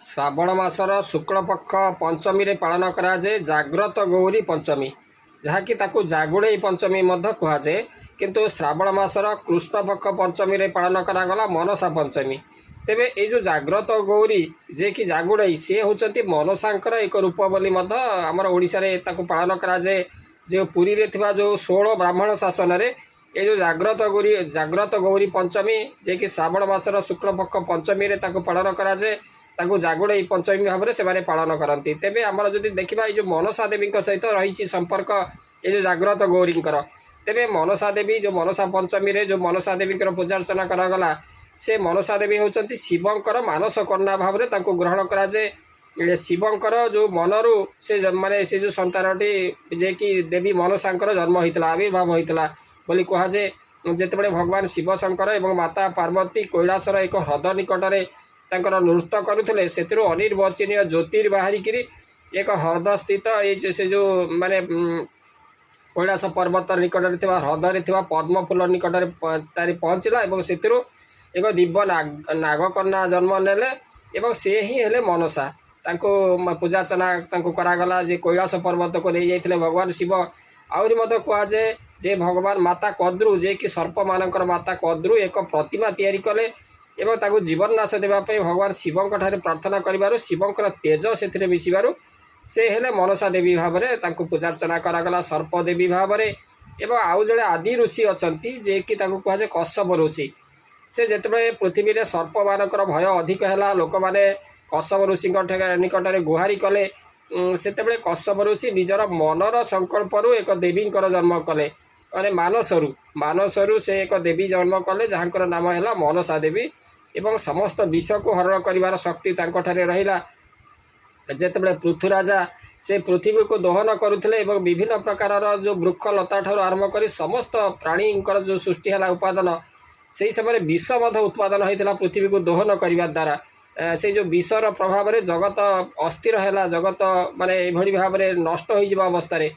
ଶ୍ରାବଣ ମାସର ଶୁକ୍ଳପକ୍ଷ ପଞ୍ଚମୀରେ ପାଳନ କରାଯାଏ ଜାଗ୍ରତ ଗୌରୀ ପଞ୍ଚମୀ, ଯାହାକି ତାକୁ ଜାଗୁଳେଇ ପଞ୍ଚମୀ ମଧ୍ୟ କୁହାଯାଏ। କିନ୍ତୁ ଶ୍ରାବଣ ମାସର କୃଷ୍ଣପକ୍ଷ ପଞ୍ଚମୀରେ ପାଳନ କରାଗଲା ମନସା ପଞ୍ଚମୀ। ତେବେ ଏଇ ଯେଉଁ ଜାଗ୍ରତ ଗୌରୀ ଯିଏକି ଜାଗୁଳେଇ, ସିଏ ହେଉଛନ୍ତି ମନସାଙ୍କର ଏକ ରୂପ ବୋଲି ମଧ୍ୟ ଆମର ଓଡ଼ିଶାରେ ତାକୁ ପାଳନ କରାଯାଏ। ଯେଉଁ ପୁରୀରେ ଥିବା ଯେଉଁ 16 ବ୍ରାହ୍ମଣ ଶାସନରେ ଏ ଯେଉଁ ଜାଗ୍ରତ ଗୌରୀ ପଞ୍ଚମୀ, ଯିଏକି ଶ୍ରାବଣ ମାସର ଶୁକ୍ଳପକ୍ଷ ପଞ୍ଚମୀରେ ତାକୁ ପାଳନ କରାଯାଏ, ତାକୁ ଜାଗୁଳେଇ ପଞ୍ଚମୀ ଭାବରେ ସେମାନେ ପାଳନ କରନ୍ତି। ତେବେ ଆମର ଯଦି ଦେଖିବା ଏଇ ଯେଉଁ ମନସା ଦେବୀଙ୍କ ସହିତ ରହିଛି ସମ୍ପର୍କ ଏ ଯେଉଁ ଜାଗ୍ରତ ଗୌରୀଙ୍କର, ତେବେ ମନସା ଦେବୀ ଯେଉଁ ମନସା ପଞ୍ଚମୀରେ ଯେଉଁ ମନସା ଦେବୀଙ୍କର ପୂଜା ଅର୍ଚ୍ଚନା କରାଗଲା, ସେ ମନସା ଦେବୀ ହେଉଛନ୍ତି ଶିବଙ୍କର ମାନସ କନ୍ୟା ଭାବରେ ତାଙ୍କୁ ଗ୍ରହଣ କରାଯାଏ। ଶିବଙ୍କର ଯେଉଁ ମନରୁ ସେ ଯେଉଁ ସନ୍ତାନଟି ଯିଏକି ଦେବୀ ମନସାଙ୍କର ଜନ୍ମ ହୋଇଥିଲା, ଆବିର୍ଭାବ ହୋଇଥିଲା ବୋଲି କୁହାଯାଏ। ଯେତେବେଳେ ଭଗବାନ ଶିବ ଶଙ୍କର ଏବଂ ମାତା ପାର୍ବତୀ କୈଳାସର ଏକ ହ୍ରଦ ନିକଟରେ ତାଙ୍କର ନୃତ୍ୟ କରୁଥିଲେ, ସେଥିରୁ ଅନିର୍ବାଚନୀୟ ଜ୍ୟୋତିର୍ ବାହାରିକିରି ଏକ ହ୍ରଦ ସ୍ଥିତ ସେ ଯେଉଁ କୈଳାସ ପର୍ବତ ନିକଟରେ ଥିବା ହ୍ରଦରେ ଥିବା ପଦ୍ମ ଫୁଲ ନିକଟରେ ତାରି ପହଞ୍ଚିଲା ଏବଂ ସେଥିରୁ ଏକ ଦିବ୍ୟ ନାଗକନ୍ୟା ଜନ୍ମ ନେଲେ ଏବଂ ସେ ହିଁ ହେଲେ ମନସା। ତାଙ୍କୁ ପୂଜାର୍ଚ୍ଚନା ତାଙ୍କୁ କରାଗଲା, ଯେ କୈଳାସ ପର୍ବତକୁ ନେଇଯାଇଥିଲେ ଭଗବାନ ଶିବ। ଆହୁରି ମଧ୍ୟ କୁହାଯାଏ ଯେ ଭଗବାନ ମାତା କଦ୍ରୁ, ଯିଏକି ସର୍ପମାନଙ୍କର ମାତା କଦ୍ରୁ ଏକ ପ୍ରତିମା ତିଆରି କଲେ ଏବଂ ତାକୁ ଜୀବନନାଶ ଦେବା ପାଇଁ ଭଗବାନ ଶିବଙ୍କଠାରେ ପ୍ରାର୍ଥନା କରିବାରୁ ଶିବଙ୍କର ତେଜ ସେଥିରେ ମିଶିବାରୁ ସେ ହେଲେ ମନସା ଦେବୀ ଭାବରେ ତାଙ୍କୁ ପୂଜାର୍ଚ୍ଚନା କରାଗଲା ସର୍ପ ଦେବୀ ଭାବରେ। ଏବଂ ଆଉ ଜଣେ ଆଦି ଋଷି ଅଛନ୍ତି, ଯିଏକି ତାଙ୍କୁ କୁହାଯାଏ କଶ୍ୟପ ଋଷି। ସେ ଯେତେବେଳେ ପୃଥିବୀରେ ସର୍ପମାନଙ୍କର ଭୟ ଅଧିକ ହେଲା, ଲୋକମାନେ କଶ୍ୟପ ଋଷିଙ୍କ ନିକଟରେ ଗୁହାରି କଲେ, ସେତେବେଳେ କଶ୍ୟପ ଋଷି ନିଜର ମନର ସଂକଳ୍ପରୁ ଏକ ଦେବୀଙ୍କର ଜନ୍ମ କଲେ, ମାନସରୁ ସେ ଏକ ଦେବୀ ଜନ୍ମ କଲେ, ଯାହାଙ୍କର ନାମ ହେଲା ମନସା ଦେବୀ। ଏବଂ ସମସ୍ତ ବିଷକୁ ହରଣ କରିବାର ଶକ୍ତି ତାଙ୍କଠାରେ ରହିଲା। ଯେତେବେଳେ ପୃଥୁରାଜା ସେ ପୃଥିବୀକୁ ଦହନ କରୁଥିଲେ ଏବଂ ବିଭିନ୍ନ ପ୍ରକାରର ଯେଉଁ ବୃକ୍ଷ ଲତାଠାରୁ ଆରମ୍ଭ କରି ସମସ୍ତ ପ୍ରାଣୀଙ୍କର ଯେଉଁ ସୃଷ୍ଟି ହେଲା ଉପାଦାନ, ସେହି ସମୟରେ ବିଷ ମଧ୍ୟ ଉତ୍ପାଦନ ହୋଇଥିଲା ପୃଥିବୀକୁ ଦହନ କରିବା ଦ୍ୱାରା। ସେଇ ଯେଉଁ ବିଷର ପ୍ରଭାବରେ ଜଗତ ଅସ୍ଥିର ହେଲା, ଜଗତ ଏଭଳି ଭାବରେ ନଷ୍ଟ ହୋଇଯିବା ଅବସ୍ଥାରେ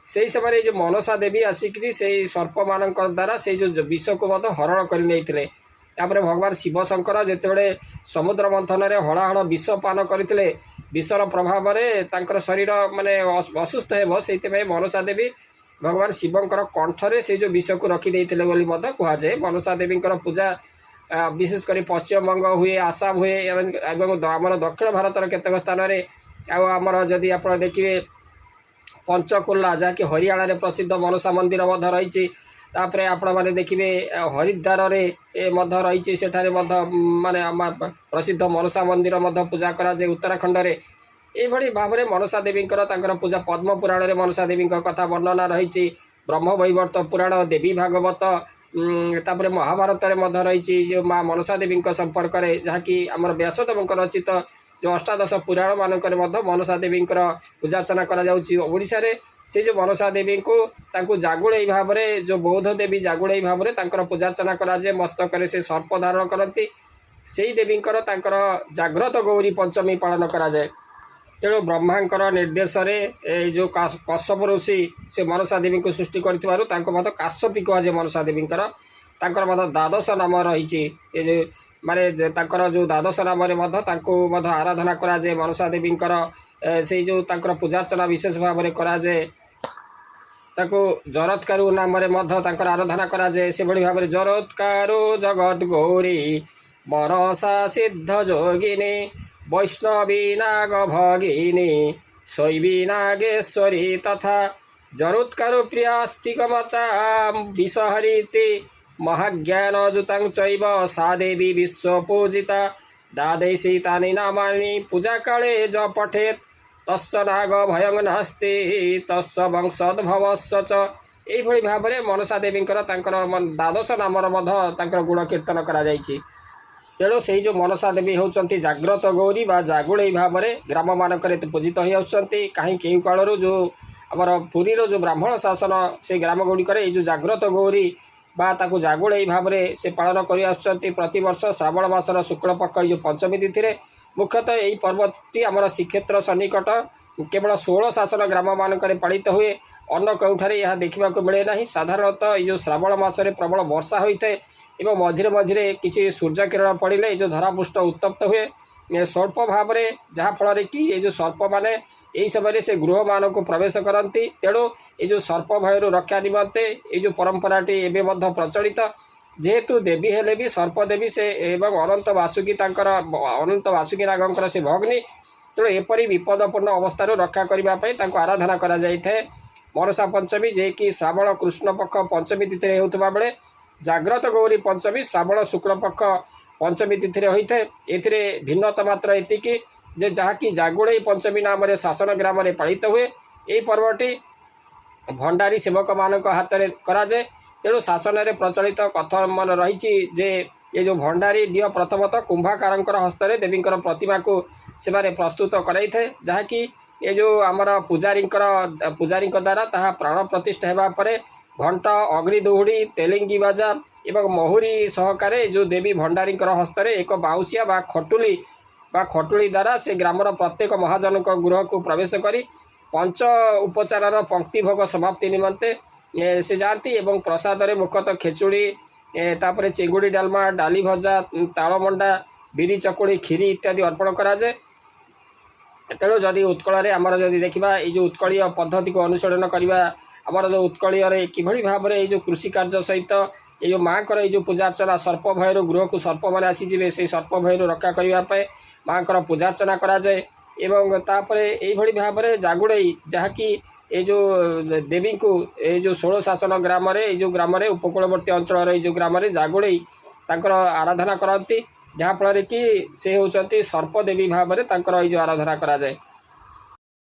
ସେହି ସମୟରେ ଏଇ ଯେଉଁ ମନସା ଦେବୀ ଆସିକିରି ସେଇ ସର୍ପମାନଙ୍କ ଦ୍ୱାରା ସେଇ ଯେଉଁ ବିଷକୁ ମଧ୍ୟ ହରଣ କରି ନେଇଥିଲେ। ତାପରେ ଭଗବାନ ଶିବ ଶଙ୍କର ଯେତେବେଳେ ସମୁଦ୍ର ମନ୍ଥନରେ ହଳାହଳ ବିଷ ପାନ କରିଥିଲେ, ବିଷର ପ୍ରଭାବରେ ତାଙ୍କର ଶରୀର ଅସୁସ୍ଥ ହେବ, ସେଇଥିପାଇଁ ମନସା ଦେବୀ ଭଗବାନ ଶିବଙ୍କର କଣ୍ଠରେ ସେଇ ଯେଉଁ ବିଷକୁ ରଖିଦେଇଥିଲେ ବୋଲି ମଧ୍ୟ କୁହାଯାଏ। ମନସା ଦେବୀଙ୍କର ପୂଜା ବିଶେଷ କରି ପଶ୍ଚିମବଙ୍ଗ ହୁଏ, ଆସାମ ହୁଏ ଏବଂ ଆମର ଦକ୍ଷିଣ ଭାରତର କେତେକ ସ୍ଥାନରେ, ଆଉ ଆମର ଯଦି ଆପଣ ଦେଖିବେ ପଞ୍ଚକୁଲା, ଯାହାକି ହରିୟାଣାରେ ପ୍ରସିଦ୍ଧ ମନସା ମନ୍ଦିର ମଧ୍ୟ ରହିଛି। ତାପରେ ଆପଣମାନେ ଦେଖିବେ ହରିଦ୍ୱାରରେ ମଧ୍ୟ ରହିଛି, ସେଠାରେ ମଧ୍ୟ ପ୍ରସିଦ୍ଧ ମନସା ମନ୍ଦିର ମଧ୍ୟ ପୂଜା କରାଯାଏ ଉତ୍ତରାଖଣ୍ଡରେ। ଏଇଭଳି ଭାବରେ ମନସା ଦେବୀଙ୍କର ତାଙ୍କର ପୂଜା ପଦ୍ମ ପୁରାଣରେ ମନସା ଦେବୀଙ୍କ କଥା ବର୍ଣ୍ଣନା ରହିଛି। ବ୍ରହ୍ମବୈବର୍ତ ପୁରାଣ, ଦେବୀ ଭାଗବତ, ତାପରେ ମହାଭାରତରେ ମଧ୍ୟ ରହିଛି ଯେଉଁ ମା ମନସା ଦେବୀଙ୍କ ସମ୍ପର୍କରେ, ଯାହାକି ଆମର ବ୍ୟାସଦେବଙ୍କ ରଚିତ ଯେଉଁ ଅଷ୍ଟାଦଶ ପୁରାଣ ମାନଙ୍କରେ ମଧ୍ୟ ମନସା ଦେବୀଙ୍କର ପୂଜାର୍ଚ୍ଚନା କରାଯାଉଛି। ଓଡ଼ିଶାରେ ସେ ଯେଉଁ ମନସା ଦେବୀଙ୍କୁ ତାଙ୍କୁ ଜାଗୁଳେଇ ଭାବରେ, ଯେଉଁ ବୌଦ୍ଧ ଦେବୀ ଜାଗୁଳେଇ ଭାବରେ ତାଙ୍କର ପୂଜାର୍ଚ୍ଚନା କରାଯାଏ। ମସ୍ତକରେ ସେ ସର୍ପ ଧାରଣ କରନ୍ତି। ସେଇ ଦେବୀଙ୍କର ତାଙ୍କର ଜାଗ୍ରତ ଗୌରୀ ପଞ୍ଚମୀ ପାଳନ କରାଯାଏ। ତେଣୁ ବ୍ରହ୍ମାଙ୍କର ନିର୍ଦ୍ଦେଶରେ ଏଇ ଯେଉଁ କଶ୍ୟପ ଋଷି ସେ ମନସା ଦେବୀଙ୍କୁ ସୃଷ୍ଟି କରିଥିବାରୁ ତାଙ୍କୁ ମଧ୍ୟ କାଶ୍ୟପୀ କୁହାଯାଏ। ମନସା ଦେବୀଙ୍କର ତାଙ୍କର ମଧ୍ୟ ଦ୍ୱାଦଶ ନାମ ରହିଛି। ଏ ଯେଉଁ ତାଙ୍କର ଯେଉଁ ଦ୍ୱାଦଶ ନାମରେ ମଧ୍ୟ ତାଙ୍କୁ ମଧ୍ୟ ଆରାଧନା କରାଯାଏ। ମନସା ଦେବୀଙ୍କର ସେଇ ଯେଉଁ ତାଙ୍କର ପୂଜାର୍ଚ୍ଚନା ବିଶେଷ ଭାବରେ କରାଯାଏ। ତାକୁ ଜରତ୍କାରୁ ନାମରେ ମଧ୍ୟ ତାଙ୍କର ଆରାଧନା କରାଯାଏ। ସେଭଳି ଭାବରେ ଜରତ୍କାରୁ ଜଗତ ଗୌରୀ ମନସା ସିଦ୍ଧ ଯୋଗିନୀ ବୈଷ୍ଣବୀ ନାଗ ଭଗିନୀ ଶୈବୀ ନାଗେଶ୍ୱରୀ ତଥା ଜରୋତ୍କାରୁ ପ୍ରିୟାସ୍ତିକମତା ବିଷହରିତି ମହାଜ୍ଞାନ ଯୁତାଂ ଚୈବ ସା ଦେବୀ ବିଶ୍ୱପୂଜିତା ଦ୍ୱାଦଶୀ ତାନି ନାମାନି ପୂଜା କାଳେ ଜ ପଠେତ୍ ତସ୍ୟ ନାଗ ଭୟଂ ନାସ୍ତି ତସ୍ୟ ବଂଶୋଦ୍ଭବସ୍ୟ ଚ। ଏଇଭଳି ଭାବରେ ମନସା ଦେବୀଙ୍କର ତାଙ୍କର ଦ୍ୱାଦଶ ନାମର ମଧ୍ୟ ତାଙ୍କର ଗୁଣ କୀର୍ତ୍ତନ କରାଯାଇଛି। ତେଣୁ ସେଇ ଯେଉଁ ମନସା ଦେବୀ ହେଉଛନ୍ତି ଜାଗ୍ରତ ଗୌରୀ ବା ଜାଗୁଳେଇ ଭାବରେ ଗ୍ରାମମାନଙ୍କରେ ପୂଜିତ ହୋଇଆସୁଛନ୍ତି। କେଉଁ କାଳରୁ ଯେଉଁ ଆମର ପୁରୀର ଯେଉଁ ବ୍ରାହ୍ମଣ ଶାସନ, ସେଇ ଗ୍ରାମଗୁଡ଼ିକରେ ଏଇ ଯେଉଁ ଜାଗ୍ରତ ଗୌରୀ ବା ତାକୁ ଜାଗୁଳେଇ ଭାବରେ ସେ ପାଳନ କରିଆସୁଛନ୍ତି। ପ୍ରତିବର୍ଷ ଶ୍ରାବଣ ମାସର ଶୁକ୍ଳପକ୍ଷ ଏଇ ଯେଉଁ ପଞ୍ଚମୀ ତିଥିରେ ମୁଖ୍ୟତଃ ଏହି ପର୍ବଟି ଆମର ଶ୍ରୀକ୍ଷେତ୍ର ସନ୍ନିକଟ କେବଳ 16 ଶାସନ ଗ୍ରାମମାନଙ୍କରେ ପାଳିତ ହୁଏ। ଅନ୍ୟ କେଉଁଠାରେ ଏହା ଦେଖିବାକୁ ମିଳେ ନାହିଁ। ସାଧାରଣତଃ ଏଇ ଯେଉଁ ଶ୍ରାବଣ ମାସରେ ପ୍ରବଳ ବର୍ଷା ହୋଇଥାଏ ଏବଂ ମଝିରେ ମଝିରେ କିଛି ସୂର୍ଯ୍ୟ କିରଣ ପଡ଼ିଲେ ଏଇ ଯେଉଁ ଧରାପୃଷ୍ଠ ଉତ୍ତପ୍ତ ହୁଏ ସ୍ୱଳ୍ପ ଭାବରେ, ଯାହାଫଳରେ କି ଏ ଯେଉଁ ସର୍ପମାନେ ଏହି ସମୟରେ ସେ ଗୃହମାନଙ୍କୁ ପ୍ରବେଶ କରନ୍ତି। ତେଣୁ ଏ ଯେଉଁ ସର୍ପ ଭୟରୁ ରକ୍ଷା ନିମନ୍ତେ ଏ ଯେଉଁ ପରମ୍ପରାଟି ଏବେ ମଧ୍ୟ ପ୍ରଚଳିତ। ଯେହେତୁ ଦେବୀ ହେଲେ ବି ସର୍ପଦେବୀ ସେ ଏବଂ ଅନନ୍ତ ବାସୁକୀ ତାଙ୍କର ଅନନ୍ତ ବାସୁକୀ ନାଗଙ୍କର ସେ ଭଗ୍ନୀ। ତେଣୁ ଏପରି ବିପଦପୂର୍ଣ୍ଣ ଅବସ୍ଥାରୁ ରକ୍ଷା କରିବା ପାଇଁ ତାଙ୍କୁ ଆରାଧନା କରାଯାଇଥାଏ। ମନସା ପଞ୍ଚମୀ ଯିଏକି ଶ୍ରାବଣ କୃଷ୍ଣପକ୍ଷ ପଞ୍ଚମୀ ତିଥିରେ ହେଉଥିବା ବେଳେ ଜାଗ୍ରତ ଗୌରୀ ପଞ୍ଚମୀ ଶ୍ରାବଣ ଶୁକ୍ଳପକ୍ଷ ପଞ୍ଚମୀ ତିଥିରେ ହୋଇଥାଏ। ଏଥିରେ ଭିନ୍ନତା ମାତ୍ର ଏତିକି ଯେ ଯାହାକି ଜାଗୁଳେଇ ପଞ୍ଚମୀ ନାମରେ ଶାସନ ଗ୍ରାମରେ ପାଳିତ ହୁଏ। ଏହି ପର୍ବଟି ଭଣ୍ଡାରୀ ସେବକମାନଙ୍କ ହାତରେ କରାଯାଏ। ତେଣୁ ଶାସନରେ ପ୍ରଚଳିତ କଥନ ରହିଛି ଯେ ଏ ଯେଉଁ ଭଣ୍ଡାରୀ ଦିଅ ପ୍ରଥମତଃ କୁମ୍ଭାକାରଙ୍କର ହସ୍ତରେ ଦେବୀଙ୍କର ପ୍ରତିମାକୁ ସେମାନେ ପ୍ରସ୍ତୁତ କରାଇଥାଏ, ଯାହାକି ଏ ଯେଉଁ ଆମର ପୂଜାରୀଙ୍କ ଦ୍ୱାରା ତାହା ପ୍ରାଣ ପ୍ରତିଷ୍ଠା ହେବା ପରେ ଘଣ୍ଟ, ଅଗ୍ନି ଦଉହୁଡ଼ି, ତେଲିଙ୍ଗି ବାଜା ଏବଂ ମହୁରୀ ସହକାରେ ଯେଉଁ ଦେବୀ ଭଣ୍ଡାରୀଙ୍କର ହସ୍ତରେ ଏକ ବାଉଁଶିଆ ବା ଖଟୁଳି ଦ୍ୱାରା ସେ ଗ୍ରାମର ପ୍ରତ୍ୟେକ ମହାଜନଙ୍କ ଗୃହକୁ ପ୍ରବେଶ କରି ପଞ୍ଚ ଉପଚାରର ପଙ୍କ୍ତି ଭୋଗ ସମାପ୍ତି ନିମନ୍ତେ ସେ ଯାଆନ୍ତି ଏବଂ ପ୍ରସାଦରେ ମୁଖ୍ୟତଃ ଖେଚୁଡ଼ି, ତାପରେ ଚିଙ୍ଗୁଡ଼ି ଡାଲମା, ଡାଲି ଭଜା, ତାଳମଣ୍ଡା, ବିରି ଚକୁଳି, କ୍ଷୀରି ଇତ୍ୟାଦି ଅର୍ପଣ କରାଯାଏ। ତେଣୁ ଯଦି ଉତ୍କଳରେ ଆମର ଯଦି ଦେଖିବା ଏଇ ଯେଉଁ ଉତ୍କଳୀୟ ପଦ୍ଧତିକୁ ଅନୁସରଣ କରିବା, ଆମର ଯେଉଁ ଉତ୍କଳୀୟରେ କିଭଳି ଭାବରେ ଏଇ ଯେଉଁ କୃଷି କାର୍ଯ୍ୟ ସହିତ ଏଇ ଯେଉଁ ମାଆଙ୍କର ଏଇ ଯେଉଁ ପୂଜାର୍ଚ୍ଚନା, ସର୍ପ ଭୟରୁ ଗୃହକୁ ସର୍ପମାନେ ଆସିଯିବେ ସେଇ ସର୍ପ ଭୟରୁ ରକ୍ଷା କରିବା ପାଇଁ ମାଆଙ୍କର ପୂଜାର୍ଚ୍ଚନା କରାଯାଏ। ଏବଂ ତାପରେ ଏଇଭଳି ଭାବରେ ଜାଗୁଳେଇ, ଯାହାକି ଏଇ ଯେଉଁ ଦେବୀଙ୍କୁ ଏଇ ଯେଉଁ ଷୋଳ ଶାସନ ଗ୍ରାମରେ ଏଇ ଯେଉଁ ଗ୍ରାମରେ ଉପକୂଳବର୍ତ୍ତୀ ଅଞ୍ଚଳର ଏଇ ଯେଉଁ ଗ୍ରାମରେ ଜାଗୁଳେଇ ତାଙ୍କର ଆରାଧନା କରନ୍ତି, ଯାହାଫଳରେ କି ସେ ହେଉଛନ୍ତି ସର୍ପ ଦେବୀ ଭାବରେ ତାଙ୍କର ଏଇ ଯେଉଁ ଆରାଧନା କରାଯାଏ।